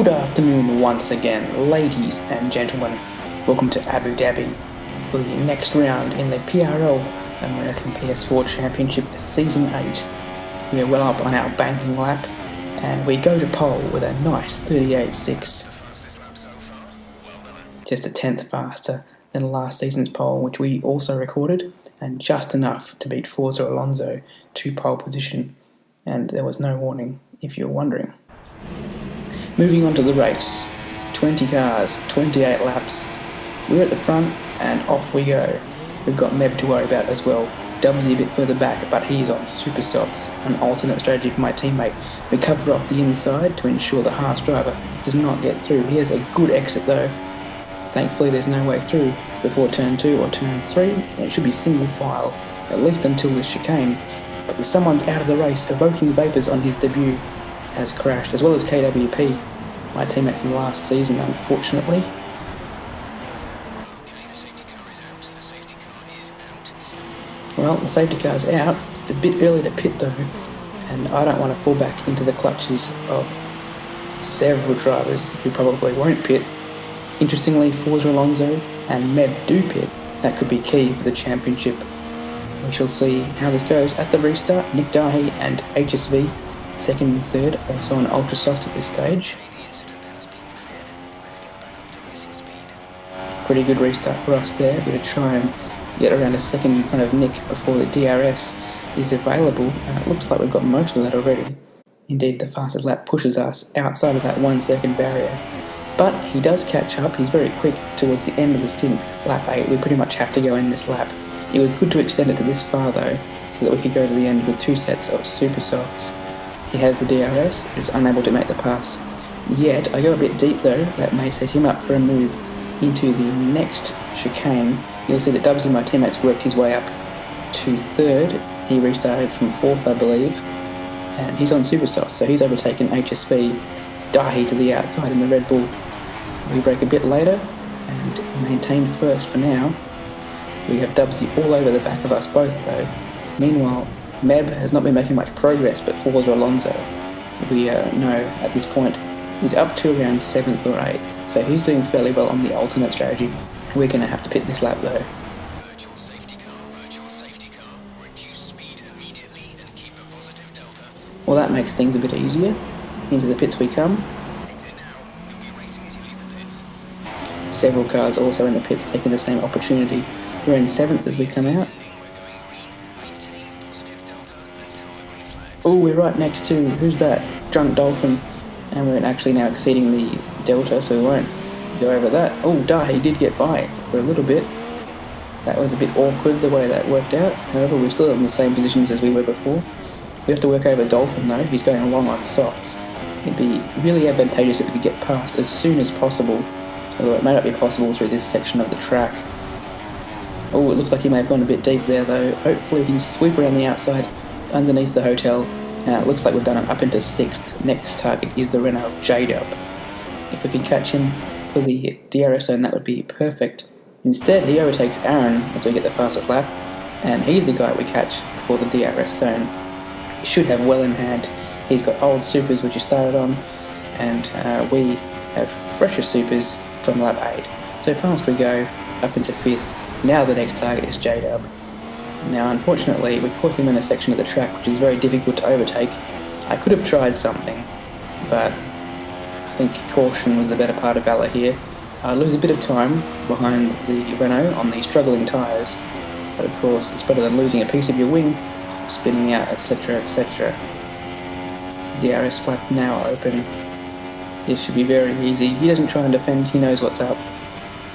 Good afternoon once again, ladies and gentlemen. Welcome to Abu Dhabi for the next round in the PRL American PS4 Championship Season 8. We are well up on our banking lap and we go to pole with a nice 38.6. Just a tenth faster than last season's pole, which we also recorded, and just enough to beat Forza Alonso to pole position. And there was no warning, if you're wondering. Moving on to the race, 20 cars, 28 laps. We're at the front and off we go. We've got Meb to worry about as well. Dubsy a bit further back, but he's on super softs, an alternate strategy for my teammate. We cover off the inside to ensure the Haas driver does not get through. He has a good exit though. Thankfully there's no way through before turn 2 or turn 3. It should be single file, at least until this chicane. But someone's out of the race, evoking vapours on his debut. Has crashed, as well as KWP, my teammate from last season, unfortunately. Well, the safety car's out. It's a bit early to pit though, and I don't want to fall back into the clutches of several drivers who probably won't pit. Interestingly, Forza Alonso and Meb do pit. That could be key for the championship. We shall see how this goes. At the restart, Nick Dahi and HSV, second and third, also on ultra softs at this stage. Pretty good restart for us there. We're going to try and get around a second in front of Nick before the DRS is available, and it looks like we've got most of that already. Indeed, the fastest lap pushes us outside of that 1 second barrier. But he does catch up. He's very quick towards the end of the stint. Lap 8, we pretty much have to go in this lap. It was good to extend it to this far though, so that we could go to the end with 2 sets of super softs. He has the DRS, is unable to make the pass yet. I go a bit deep though, that may set him up for a move into the next chicane. You'll see that Dubsy, my teammate's worked his way up to third. He restarted from fourth, I believe, and he's on super soft, so he's overtaken HSV, Dahi to the outside in the Red Bull. We break a bit later and maintain first for now. We have Dubsy all over the back of us both though. Meanwhile, Meb has not been making much progress, but Forza Alonso, we know at this point, is up to around 7th or 8th, so he's doing fairly well on the alternate strategy. We're going to have to pit this lap though. Virtual safety car, reduce speed immediately and keep a positive delta. Well, that makes things a bit easier. Into the pits we come. Exit now, you'll be racing as you leave the pits. Several cars also in the pits taking the same opportunity. We're in 7th as we come out. Oh, we're right next to, who's that? Drunk Dolphin. And we're actually now exceeding the delta, so we won't go over that. Oh, Dahi did get by for a little bit. That was a bit awkward the way that worked out. However, we're still in the same positions as we were before. We have to work over Dolphin though. He's going along on softs. It'd be really advantageous if we could get past as soon as possible, although it may not be possible through this section of the track. Oh, it looks like he may have gone a bit deep there though. Hopefully we can sweep around the outside underneath the hotel. It looks like we've done it up into 6th. Next target is the Renault J-Dub. If we can catch him for the DRS zone, that would be perfect. Instead, he overtakes Aaron as we get the fastest lap, and he's the guy we catch before the DRS zone. He should have well in hand. He's got old supers which he started on, and we have fresher supers from lap 8. So past we go, up into 5th. Now the next target is J-Dub. Now unfortunately we caught him in a section of the track which is very difficult to overtake. I could have tried something, but I think caution was the better part of valour here. I lose a bit of time behind the Renault on the struggling tyres, but of course it's better than losing a piece of your wing, spinning out, etc, etc. DRS flap now open. This should be very easy. He doesn't try and defend, he knows what's up.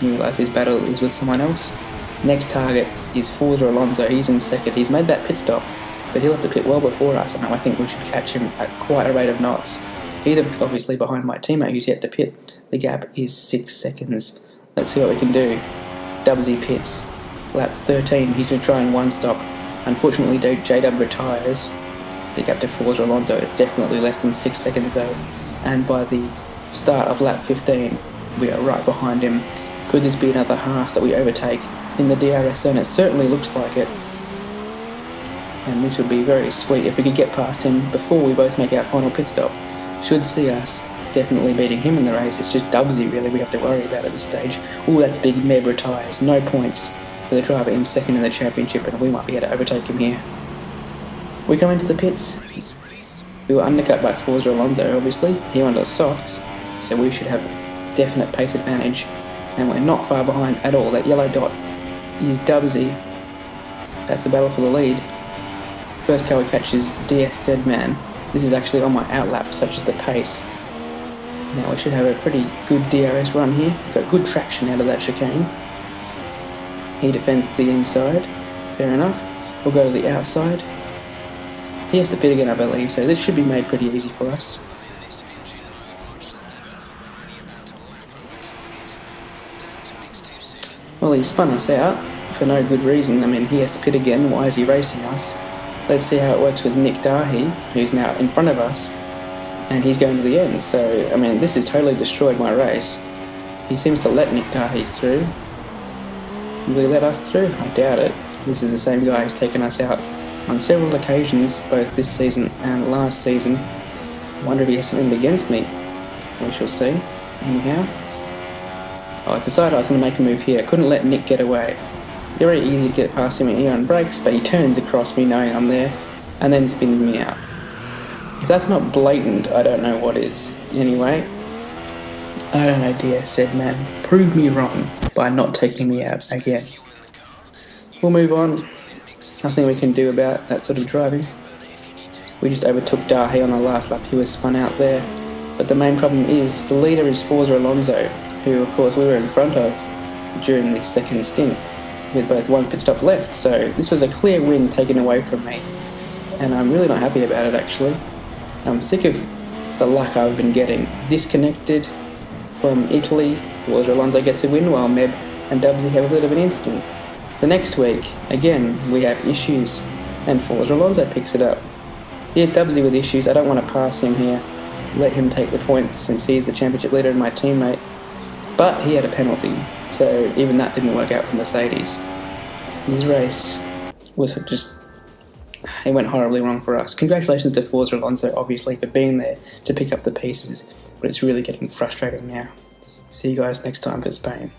He realises his battle is with someone else. Next target is Forza Alonso. He's in 2nd. He's made that pit stop, but he'll have to pit well before us, and I think we should catch him at quite a rate of knots. He's obviously behind my teammate who's yet to pit. The gap is 6 seconds. Let's see what we can do. Dubsy pits. Lap 13, he's going to try and one stop. Unfortunately, J-Dub retires. The gap to Forza Alonso is definitely less than 6 seconds though, and by the start of lap 15, we are right behind him. Could this be another Haas that we overtake in the DRS zone? It certainly looks like it. And this would be very sweet if we could get past him before we both make our final pit stop. Should see us definitely beating him in the race. It's just Dubsy really we have to worry about at this stage. Oh, that's big. Meb retires. No points for the driver in second in the championship, and we might be able to overtake him here. We come into the pits. We were undercut by Forza Alonso, obviously. He went on softs, so we should have a definite pace advantage. And we're not far behind at all. That yellow dot is Dubsy. That's the battle for the lead. First car we catch is DS Sedman. This is actually on my outlap, such as the pace. Now we should have a pretty good DRS run here. We've got good traction out of that chicane. He defends to the inside. Fair enough. We'll go to the outside. He has to pit again, I believe, so this should be made pretty easy for us. Well, he spun us out for no good reason. I mean, he has to pit again. Why is he racing us? Let's see how it works with Nick Dahi, who's now in front of us, and he's going to the end. So, I mean, this has totally destroyed my race. He seems to let Nick Dahi through. Will he let us through? I doubt it. This is the same guy who's taken us out on several occasions, both this season and last season. I wonder if he has something against me. We shall see. Anyhow. I decided I was going to make a move here. I couldn't let Nick get away. Very easy to get past him here on brakes, but he turns across me knowing I'm there, and then spins me out. If that's not blatant, I don't know what is. Anyway, I don't know, dear, said man. Prove me wrong by not taking me out again. We'll move on. Nothing we can do about that sort of driving. We just overtook Dahi on the last lap. He was spun out there. But the main problem is the leader is Forza Alonso, who of course we were in front of during the second stint, with both one pit stop left. So this was a clear win taken away from me, and I'm really not happy about it actually. I'm sick of the luck I've been getting. Disconnected from Italy, Forza Alonso gets a win while Meb and Dubsy have a bit of an incident. The next week, again, we have issues, and Forza Alonso picks it up. Here's Dubsy with issues. I don't want to pass him here. Let him take the points since he's the championship leader and my teammate. But he had a penalty, so even that didn't work out for Mercedes. This race was just... it went horribly wrong for us. Congratulations to Forza Alonso, obviously, for being there to pick up the pieces, but it's really getting frustrating now. See you guys next time for Spain.